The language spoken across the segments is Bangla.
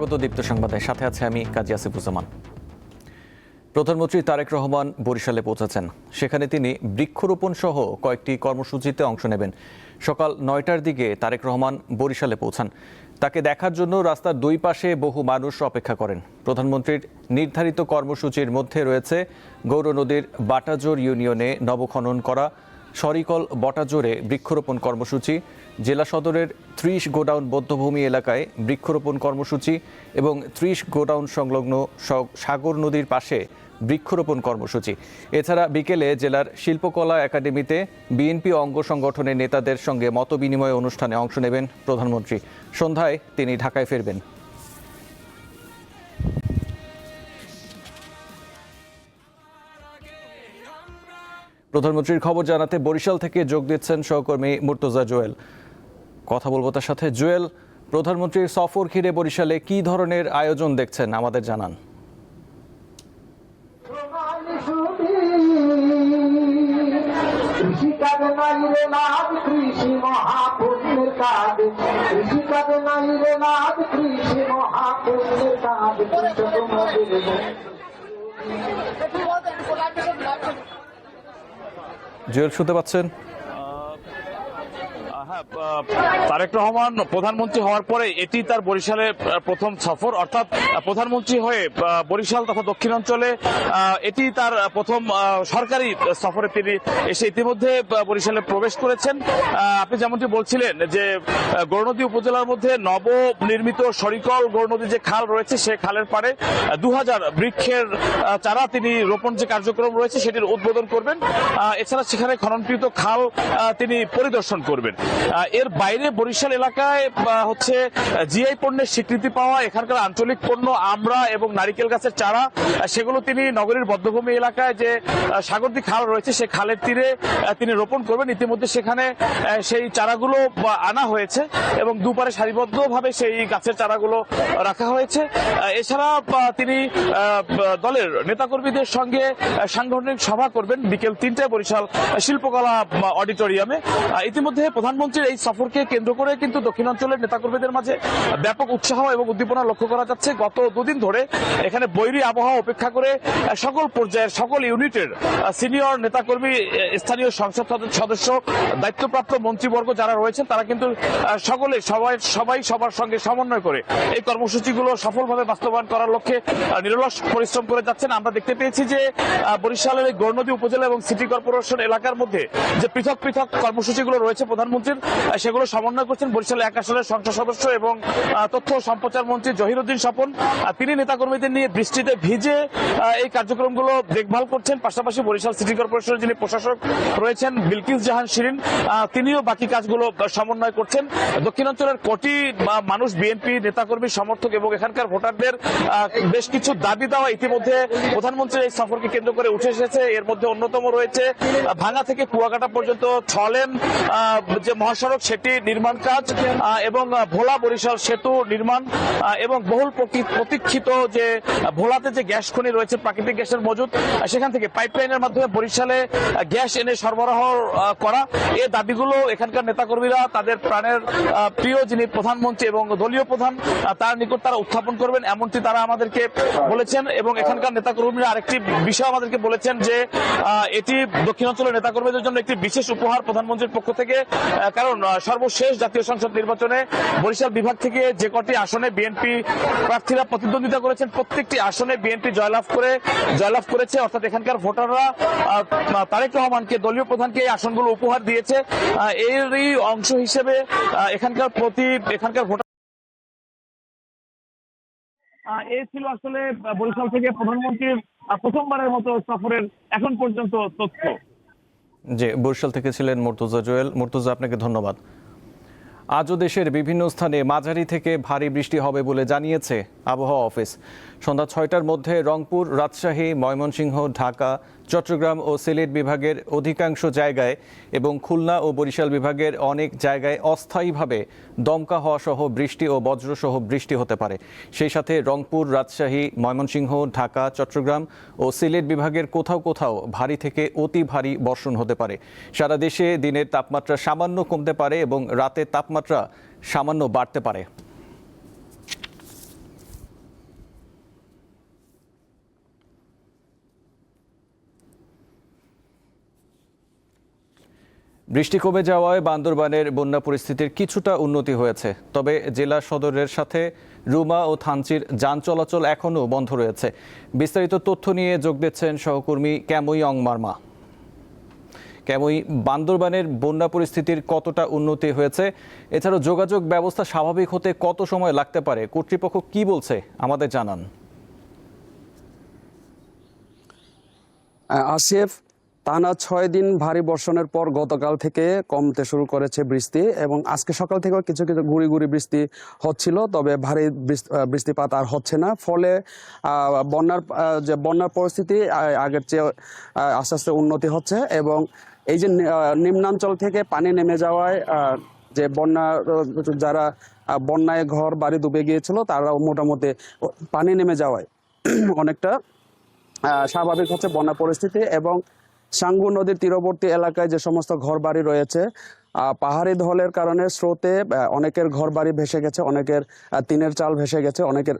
স্বাগত দীপ্ত সংবাদে, সাথে আছে আমি কাজী আসিফুজ্জামান। প্রধানমন্ত্রী তারেক রহমান বরিশালে পৌঁছেছেন। সেখানে তিনি বৃক্ষরোপণ সহ কয়েকটি কর্মসূচিতে অংশ নেবেন। সকাল ৯টার দিকে তারেক রহমান বরিশালে পৌঁছান। তাকে দেখার জন্য রাস্তার দুই পাশে বহু মানুষ অপেক্ষা করেন। প্রধানমন্ত্রীর নির্ধারিত কর্মসূচির মধ্যে রয়েছে গৌর নদীর বাটাজোর ইউনিয়নে নবখনন করা সরিকল বটাজোরে বৃক্ষরোপণ কর্মসূচি, জেলা সদরের ৩০ গোডাউন বধ্যভূমি এলাকায় বৃক্ষরোপণ কর্মসূচি এবং ৩০ গোডাউন সংলগ্ন সাগর নদীর পাশে বৃক্ষরোপণ কর্মসূচি। এছাড়া বিকেলে জেলার শিল্পকলা একাডেমিতে বিএনপি অঙ্গ সংগঠনের নেতাদের সঙ্গে মতবিনিময় অনুষ্ঠানে অংশ নেবেন প্রধানমন্ত্রী। সন্ধ্যায় তিনি ঢাকায় ফিরবেন। প্রধানমন্ত্রীর খবর জানাতে বরিশাল থেকে যোগ দিচ্ছেন সহকর্মী মুর্তজা জুয়েল। কথা বলবো তার সাথে। জুয়েল, প্রধানমন্ত্রীর সফর ঘিরে বরিশালে কি ধরনের আয়োজন দেখছেন আমাদের জানান। জুয়েল, শুনতে পাচ্ছেন? তারেক রহমান প্রধানমন্ত্রী হওয়ার পরে এটি তার বরিশালে প্রথম সফর, অর্থাৎ প্রধানমন্ত্রী হয়ে বরিশাল তথা দক্ষিণাঞ্চলে এটি তার প্রথম সরকারি সফরে তিনি এসে ইতিমধ্যে বরিশালে প্রবেশ করেছেন। আপনি যেমনটি বলছিলেন যে গৌরনদী উপজেলার মধ্যে নবনির্মিত সরিকল গৌরনদী যে খাল রয়েছে, সে খালের পাড়ে ২০০০ বৃক্ষের চারা তিনি রোপণ যে কার্যক্রম রয়েছে সেটির উদ্বোধন করবেন। এছাড়া সেখানে খননকৃত খাল তিনি পরিদর্শন করবেন। এর বাইরে বরিশাল এলাকায় হচ্ছে জিআই পণ্যের স্বীকৃতি পাওয়া এখানকার আঞ্চলিক পণ্য আমড়া এবং নারিকেল গাছের চারা, সেগুলো তিনি নগরীর বধ্যভূমি এলাকায় যে সাগরদী খাল রয়েছে সে খালের তীরে তিনি রোপণ করবেন। ইতিমধ্যে সেখানে সেই চারাগুলো আনা হয়েছে এবং দুপারে সারিবদ্ধভাবে সেই গাছের চারাগুলো রাখা হয়েছে। এছাড়া তিনি দলের নেতাকর্মীদের সঙ্গে সাংগঠনিক সভা করবেন বিকেল ৩টায় বরিশাল শিল্পকলা অডিটোরিয়ামে। ইতিমধ্যে প্রধানমন্ত্রীর এই সফরকে কেন্দ্র করে কিন্তু দক্ষিণাঞ্চলের নেতাকর্মীদের মাঝে ব্যাপক উৎসাহ এবং উদ্দীপনা লক্ষ্য করা যাচ্ছে। গত দুদিন ধরে এখানে বৈরী আবহাওয়া উপেক্ষা করে সকল পর্যায়ের সকল ইউনিটের সিনিয়র নেতাকর্মী, স্থানীয় সংসদ সদস্য, দায়িত্বপ্রাপ্ত মন্ত্রীবর্গ যারা রয়েছেন তারা কিন্তু সবাই সবার সঙ্গে সমন্বয় করে এই কর্মসূচিগুলো সফলভাবে বাস্তবায়ন করার লক্ষ্যে নিরলস পরিশ্রম করে যাচ্ছেন। আমরা দেখতে পেয়েছি যে বরিশালের এই গৌরনদী উপজেলা এবং সিটি কর্পোরেশন এলাকার মধ্যে যে পৃথক পৃথক কর্মসূচিগুলো রয়েছে প্রধানমন্ত্রীর, সেগুলো সমন্বয় করছেন বরিশাল ১ আসনের সংসদ সদস্য এবং তথ্য ও সম্প্রচার মন্ত্রী জহিরুদ্দিন স্বপন। তিনি নেতাকর্মীদের নিয়ে বৃষ্টিতে ভিজে এই কার্যক্রমগুলো দেখভাল করছেন। পাশাপাশি বরিশাল সিটি কর্পোরেশনের যিনি প্রশাসক রয়েছেন বিলকিস জাহান শিরিন, তিনিও বাকি কাজগুলো সমন্বয় করছেন। দক্ষিণাঞ্চলের কোটি মানুষ, বিএনপি নেতাকর্মী, সমর্থক এবং এখানকার ভোটারদের বেশ কিছু দাবি দেওয়া ইতিমধ্যে প্রধানমন্ত্রীর এই সফরকে কেন্দ্র করে উঠে এসেছে। এর মধ্যে অন্যতম রয়েছে ভাঙা থেকে কুয়াকাটা পর্যন্ত ৬ লেন যে মহাসড়ক সেটি নির্মাণ কাজ এবং ভোলা বরিশাল সেতু নির্মাণ এবং বহুল প্রতীক্ষিত যে ভোলাতে যে গ্যাস খনি রয়েছে, প্রাকৃতিক গ্যাসের মজুদ, সেখান থেকে পাইপলাইনের মাধ্যমে বরিশালে গ্যাস এনে সরবরাহ করা, এই দাবিগুলো এখানকার নেতাকর্মীরা তাদের প্রাণের প্রিয় যিনি প্রধানমন্ত্রী এবং দলীয় প্রধান তার নিকট তারা উত্থাপন করবেন, এমনটি তারা আমাদেরকে বলেছেন। এবং এখানকার নেতাকর্মীরা আরেকটি বিষয় আমাদেরকে বলেছেন যে এটি দক্ষিণাঞ্চলের নেতাকর্মীদের জন্য একটি বিশেষ উপহার প্রধানমন্ত্রীর পক্ষ থেকে, কারণ সর্বশেষ জাতীয় সংসদ নির্বাচনে বরিশাল বিভাগ থেকে যে কটি আসনে বিএনপি প্রার্থীরা প্রতিদ্বন্দ্বিতা করেছেন প্রত্যেকটি আসনে বিএনপি জয়লাভ করেছে। অর্থাৎ এখানকার ভোটাররা তারেক রহমানকে, দলীয় প্রধানকে এই আসনগুলো উপহার দিয়েছে। এরই অংশ হিসেবে এখানকার ভোটার এই ছিল আসলে বরিশাল থেকে প্রধানমন্ত্রীর প্রথমবারের মতো সফরের এখন পর্যন্ত তথ্য। যে বরিশাল থেকে ছিলেন মুর্তজা জুয়েল। মুর্তজা, আপনাকে ধন্যবাদ। আজও দেশের বিভিন্ন স্থানে মাঝারি থেকে ভারী বৃষ্টি হবে বলে জানিয়েছে আবহাওয়া অফিস। সন্ধ্যা ৬টার মধ্যে রংপুর, রাজশাহী, ময়মনসিংহ, ঢাকা, চট্টগ্রাম ও সিলেট বিভাগের অধিকাংশ জায়গায় এবং খুলনা ও বরিশাল বিভাগের অনেক জায়গায় অস্থায়ীভাবে দমকা হওয়া সহ বৃষ্টি ও বজ্রসহ বৃষ্টি হতে পারে। সেই সাথে রংপুর, রাজশাহী, ময়মনসিংহ, ঢাকা, চট্টগ্রাম ও সিলেট বিভাগের কোথাও কোথাও ভারী থেকে অতি ভারী বর্ষণ হতে পারে। সারা দেশে দিনের তাপমাত্রা সামান্য কমতে পারে এবং রাতের তাপমাত্রা সামান্য বাড়তে পারে। বৃষ্টি কমে যাওয়ায় বান্দরবানের বন্যা পরিস্থিতির কিছুটা উন্নতি হয়েছে, তবে জেলা সদরের সাথে রুমা ও থানচির যান চলাচল এখনও বন্ধ রয়েছে। বিস্তারিত তথ্য নিয়ে যোগ দিচ্ছেন সহকর্মী ক্যামুই অংমারমা। ক্যামুই, বান্দরবানের বন্যা পরিস্থিতির কতটা উন্নতি হয়েছে, এছাড়াও যোগাযোগ ব্যবস্থা স্বাভাবিক হতে কত সময় লাগতে পারে, কর্তৃপক্ষ কি বলছে আমাদের জানান। আসিফ, টানা 6 দিন ভারী বর্ষণের পর গতকাল থেকে কমতে শুরু করেছে বৃষ্টি, এবং আজকে সকাল থেকেও কিছু কিছু গুঁড়ি গুঁড়ি বৃষ্টি হচ্ছিল, তবে ভারী বৃষ্টিপাত আর হচ্ছে না। ফলে বন্যার পরিস্থিতি আগের চেয়ে আস্তে আস্তে উন্নতি হচ্ছে, এবং এই যে নিম্নাঞ্চল থেকে পানি নেমে যাওয়ায় যে যারা বন্যায় ঘর বাড়ি ডুবে গিয়েছিল তারাও মোটামুটি পানি নেমে যাওয়ায় অনেকটা স্বাভাবিক হচ্ছে বন্যা পরিস্থিতি। এবং সাঙ্গু নদীর তীরবর্তী এলাকায় যে সমস্ত ঘর বাড়ি রয়েছে, পাহাড়ি ঢলের কারণে স্রোতে অনেকের ঘর বাড়ি ভেসে গেছে, অনেকের টিনের চাল ভেসে গেছে, অনেকের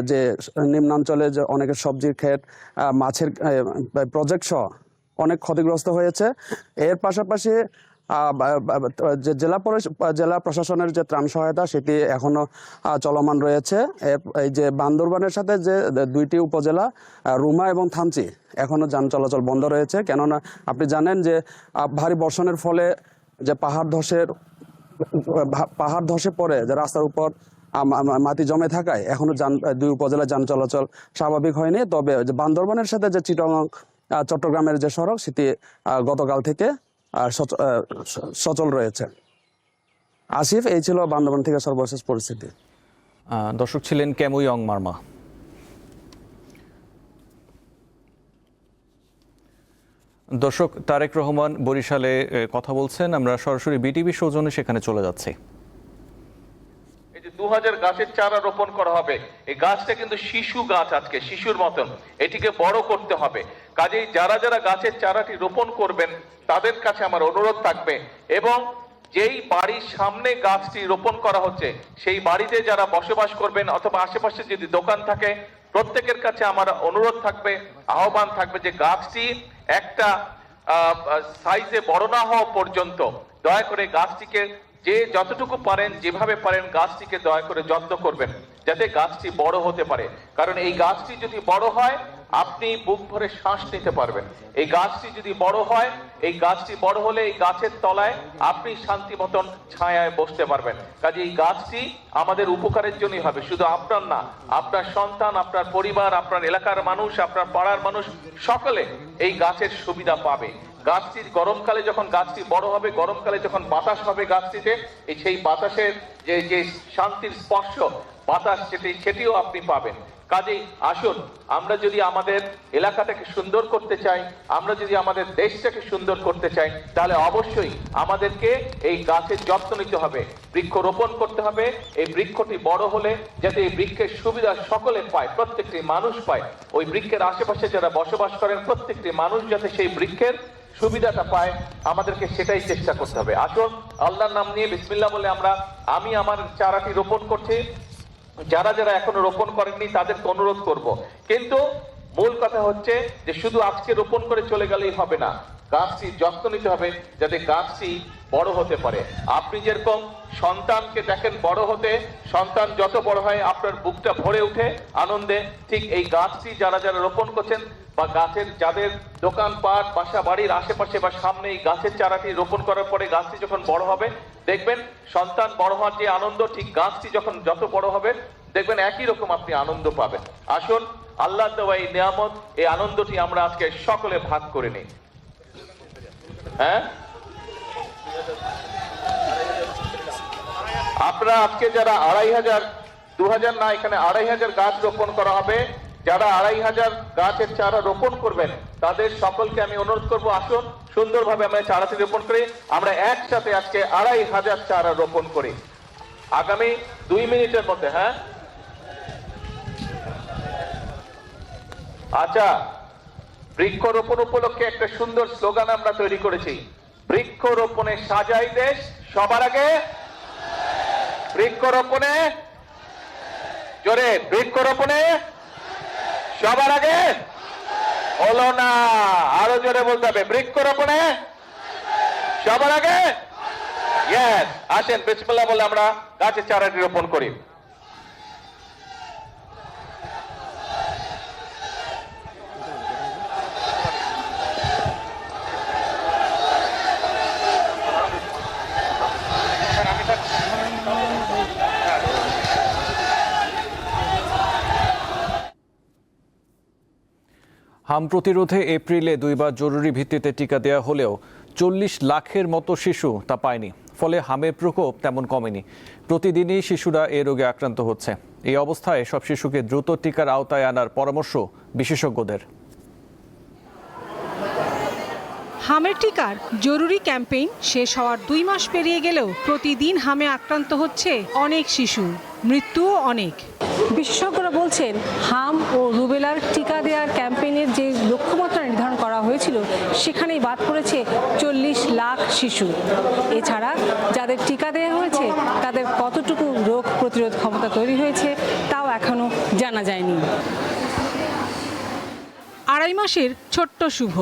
যে নিম্নাঞ্চলে যে অনেকের সবজির ক্ষেত, মাছের প্রজেক্ট সহ অনেক ক্ষতিগ্রস্ত হয়েছে। এর পাশাপাশি যে জেলা প্রশাসনের যে ত্রাণ সহায়তা সেটি এখনো চলমান রয়েছে। এই যে বান্দরবানের সাথে যে দুইটি উপজেলা রুমা এবং থানচি এখনো যান চলাচল বন্ধ রয়েছে, কেননা আপনি জানেন যে ভারী বর্ষণের ফলে যে পাহাড় ধসে পড়ে যে রাস্তার উপর মাটি জমে থাকায় এখনো দুই উপজেলায় যান চলাচল স্বাভাবিক হয়নি। তবে যে বান্দরবানের সাথে যে চিটাগং চট্টগ্রামের যে সড়ক সেটি গতকাল থেকে সচল রয়েছে। আসিফ, এই ছিল বান্দরবান থেকে সর্বশেষ পরিস্থিতি। দর্শক ছিলেন ক্যামুই অংমারমা। দর্শক, তারেক রহমান বরিশালে কথা বলছেন, আমরা সরাসরি বিটিভি সৌজন্যে সেখানে চলে যাচ্ছি। এই যে 2000 গাছের চারা রোপণ করা হবে, এই গাছটা কিন্তু শিশু গাছ, আজকে শিশুর মতন এটিকে বড় করতে হবে। কাজেই যারা যারা গাছের চারাটি রোপণ করবেন তাদের কাছে আমার অনুরোধ থাকবে, এবং যেই বাড়ির সামনে গাছটি রোপণ করা হচ্ছে সেই বাড়িতে যারা বসবাস করবেন অথবা আশেপাশে যদি দোকান থাকে, প্রত্যেকের কাছে আমার অনুরোধ থাকবে, আহ্বান থাকবে যে গাছটি একটা সাইজে বড় না হওয়া পর্যন্ত দয়া করে গাছটিকে যে যতটুকু পারেন যেভাবে পারেন গাছটিকে দয়া করে যত্ন করবেন যাতে গাছটি বড় হতে পারে। কারণ এই গাছটি যদি বড় হয় আপনি বুক ভরে শ্বাস নিতে পারবেন। এই গাছটি যদি বড় হয়, এই গাছটি বড় হলে এই গাছের তলায় আপনি শান্তি মতন ছায়ায় বসতে পারবেন। কাজে এই গাছটি আমাদের উপকারের জন্যই হবে, শুধু আপনার না, আপনার সন্তান, আপনার পরিবার, আপনার এলাকার মানুষ, আপনার পাড়ার মানুষ সকলে এই গাছের সুবিধা পাবে। গাছটির গরমকালে যখন গাছটি বড় হবে, গরমকালে যখন বাতাস হবে গাছটিতে, সেই বাতাসের যে শান্তির স্পর্শ বাতাস সেটিও আপনি পাবেন। কাজেই আসুন, আমরা যদি আমাদের এলাকাটাকে সুন্দর করতে চাই, আমরা যদি আমাদের দেশটাকে সুন্দর করতে চাই, তাহলে অবশ্যই আমাদেরকে এই গাছের যত্ন নিতে হবে, বৃক্ষ রোপণ করতে হবে। এই বৃক্ষটি বড় হলে যাতে এই বৃক্ষের সুবিধা সকলে পায়, প্রত্যেকটি মানুষ পায়, ওই বৃক্ষের আশেপাশে যারা বসবাস করেন প্রত্যেকটি মানুষ যাতে সেই বৃক্ষের সুবিধাটা পায়, আমাদেরকে সেটাই চেষ্টা করতে হবে। আসুন, আল্লাহর নাম নিয়ে বিসমিল্লাহ বলে আমি আমার চারাটি রোপণ করছি। যারা যারা এখনো রোপণ করেননি তাদেরকে অনুরোধ করব, কিন্তু মূল কথা হচ্ছে যে শুধু আজকে রোপণ করে চলে গেলেই হবে না, গাছটি যত্ন নিতে হবে যাতে গাছটি বড় হতে পারে। আপনি যেরকম সন্তানকে দেখেন বড় হতে, সন্তান যত বড় হয় আপনার বুকটা ভরে ওঠে আনন্দে, ঠিক এই গাছটি যারা যারা রোপণ করছেন বা গাছের যাদের দোকানপাট, বাসা বাড়ির আশেপাশে বা সামনে এই গাছের চারাটি রোপণ করার পরে গাছটি যখন বড় হবে, দেখবেন সন্তান বড় হওয়ার যে আনন্দ, ঠিক গাছটি যখন যত বড় হবে দেখবেন একই রকম আপনি আনন্দ পাবেন। আসুন, আল্লাহ দেওয়া এই নিয়ামত, এই আনন্দটি আমরা আজকে সকলে ভাগ করে নিই। হ্যাঁ, আপনারা আজকে যারা 2500, 2000 না, এখানে 2500 গাছ রোপণ করা হবে, যারা 2500 গাছের চারা রোপণ করবেন তাদের সকলকে আমি অনুরোধ করব, আসুন সুন্দরভাবে আমরা চারাটি রোপণ করি, আমরা একসাথে আজকে 2500 চারা রোপণ করি আগামী 2 মিনিটের মধ্যে। হ্যাঁ, আচ্ছা, বৃক্ষরোপণ উপলক্ষে একটা সুন্দর স্লোগান আমরা তৈরি করেছি, বৃক্ষরোপণে সাজাই দেশ সবার আগে, বৃক্ষরোপণে জোরে, বৃক্ষরোপণে সবার আগে হলো না, আরো জোরে বলতে হবে, বৃক্ষরোপণে সবার আগে ইয়েস, আসেন বিসমিল্লাহ বলে আমরা গাছের চারাটি রোপণ করি। হাম প্রতিরোধে এপ্রিলে 2 বার জরুরি ভিত্তিতে টিকা দেওয়া হলেও 40 লাখের মতো শিশু তা পায়নি। ফলে হামের প্রকোপ তেমন কমেনি। প্রতিদিনই শিশুরা এ রোগে আক্রান্ত হচ্ছে। এই অবস্থায় সব শিশুকে দ্রুত টিকার আওতায় আনার পরামর্শ বিশেষজ্ঞদের। হামের টিকার জরুরি ক্যাম্পেইন শেষ হওয়ার 2 মাস পেরিয়ে গেলেও প্রতিদিন হামে আক্রান্ত হচ্ছে অনেক শিশু, মৃত্যুও অনেক। বিশেষজ্ঞরা বলছেন হাম ও রুবেলার টিকা দেওয়ার ক্যাম্পেইনের যে লক্ষ্যমাত্রা নির্ধারণ করা হয়েছিল সেখানেই বাদ পড়েছে 40 লাখ শিশু। এছাড়া যাদের টিকা দেওয়া হয়েছে তাদের কতটুকু রোগ প্রতিরোধ ক্ষমতা তৈরি হয়েছে তাও এখনো জানা যায়নি। 2.5 মাসের ছোট্ট শুভ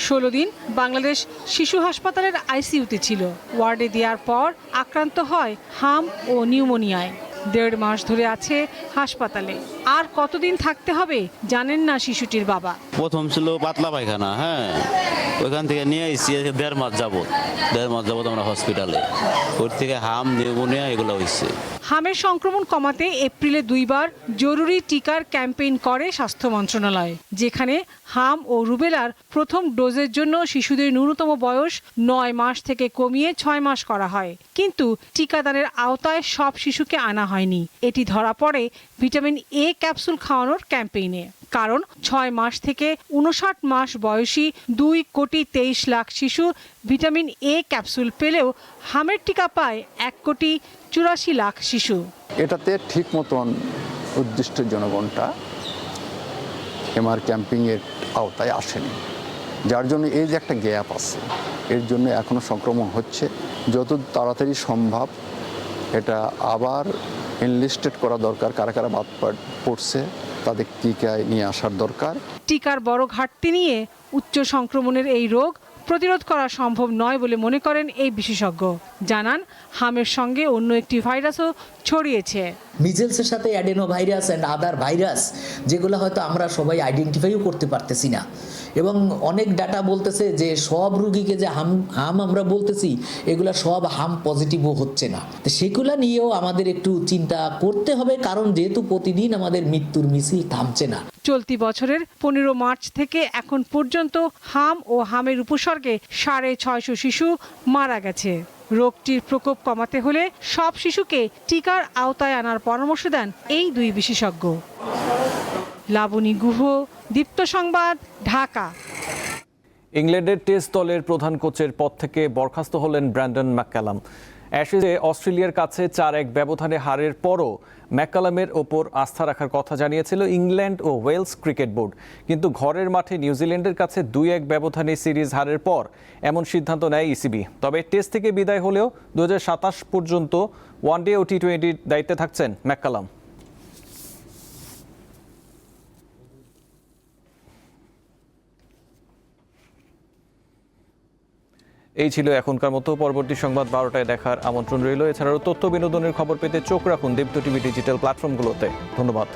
16 দিন বাংলাদেশ শিশু হাসপাতালের আইসিইউতে ছিল। ওয়ার্ডে দেওয়ার পর আক্রান্ত হয় হাম ও নিউমোনিয়ায়। 1.5 মাস ধরে আছে হাসপাতালে। আর কতদিন থাকতে হবে জানেন না শিশুটির বাবা। প্রথম ছিল পাতলা পায়খানা, হ্যাঁ, ওইখান থেকে নিয়ে এসেছি 1.5 মাস যাবত। 1.5 মাস যাবত আমরা হসপিটালে, ওর থেকে হাম নিউমোনিয়া এগুলো হয়েছে। হামের সংক্রমণ কমাতে এপ্রিলে 2 বার জরুরি টিকার ক্যাম্পেইন করে স্বাস্থ্য মন্ত্রণালয়, যেখানে হাম ও রুবেলার প্রথম ডোজের জন্য শিশুদের ন্যূনতম বয়স 9 মাস থেকে কমিয়ে 6 মাস করা হয়। কিন্তু টিকাদানের আওতায় সব শিশুকে আনা হয়নি। এটি ধরা পড়ে ভিটামিন এ ক্যাপসুল খাওয়ানোর ক্যাম্পেইনে। কারণ 6 মাস থেকে 59 মাস বয়সী 2.23 লাখ শিশু ভিটামিন এ ক্যাপসুল পেলেও হামের টিকা পায় 1.84 লাখ শিশু। এটাতে ঠিক মতন উদ্দিষ্ট জনগণটা এমআর ক্যাম্পিংয়ের আওতায় আসেনি, যার জন্য এই যে একটা গ্যাপ আছে, এর জন্য এখনও সংক্রমণ হচ্ছে। যত তাড়াতাড়ি সম্ভব এটা আবার এনলিস্টেড করা দরকার। কারা কারা বাদ পড়ছে তাদের টিকায় নিয়ে আসার দরকার। টিকার বড় ঘাটতি নিয়ে উচ্চ সংক্রমণের এই রোগ প্রতিরোধ করা সম্ভব নয় বলে মনে করেন এই বিশেষজ্ঞ। জানান হামের সঙ্গে অন্য একটি ভাইরাসও ছড়িয়েছে। মিজেলসের সাথে adeno virus and other virus, যেগুলো হয়তো আমরা সবাই আইডেন্টিফাইও করতে পারতেছি না। এবং অনেক ডাটা বলতেছে যে সব রুগীকে যে হাম আমরা বলতেছি এগুলা সব হাম পজিটিভও হচ্ছে না। তো সেগুলো নিয়েও আমাদের একটু চিন্তা করতে হবে, কারণ যেহেতু প্রতিদিন আমাদের মৃত্যুর মিছিল থামছে না। চলতি বছরের 15 মার্চ থেকে এখন পর্যন্ত হাম ও হামের উপসর্গে 650 শিশু মারা গেছে। রোগটির প্রকোপ কমাতে হলে সব শিশুকে টিকার আওতায় আনার পরামর্শ দেন এই 2 বিশেষজ্ঞ। লাবণী গুহ, দীপ্ত সংবাদ, ঢাকা। ইংল্যান্ডের টেস্ট দলের প্রধান কোচের পদ থেকে বরখাস্ত হলেন ব্র্যান্ডন ম্যাককালাম। অ্যাশেজে অস্ট্রেলিয়ার কাছে 4-1 ব্যবধানে হারের পরও ম্যাককালামের ওপর আস্থা রাখার কথা জানিয়েছিল ইংল্যান্ড ও ওয়েলস ক্রিকেট বোর্ড। কিন্তু ঘরের মাঠে নিউজিল্যান্ডের কাছে 2-1 ব্যবধানে সিরিজ হারের পর এমন সিদ্ধান্ত নেয় ইসিবি। তবে টেস্ট থেকে বিদায় হলেও 2027 পর্যন্ত ওয়ানডে ও টি20 দায়িত্বে থাকছেন ম্যাককালাম। এই ছিল এখনকার মতো। পরবর্তী সংবাদ 12টায় দেখার আমন্ত্রণ রইল। এছাড়াও তথ্য বিনোদনের খবর পেতে চোখ রাখুন দীপ্ত টিভি ডিজিটাল প্ল্যাটফর্মগুলোতে। ধন্যবাদ।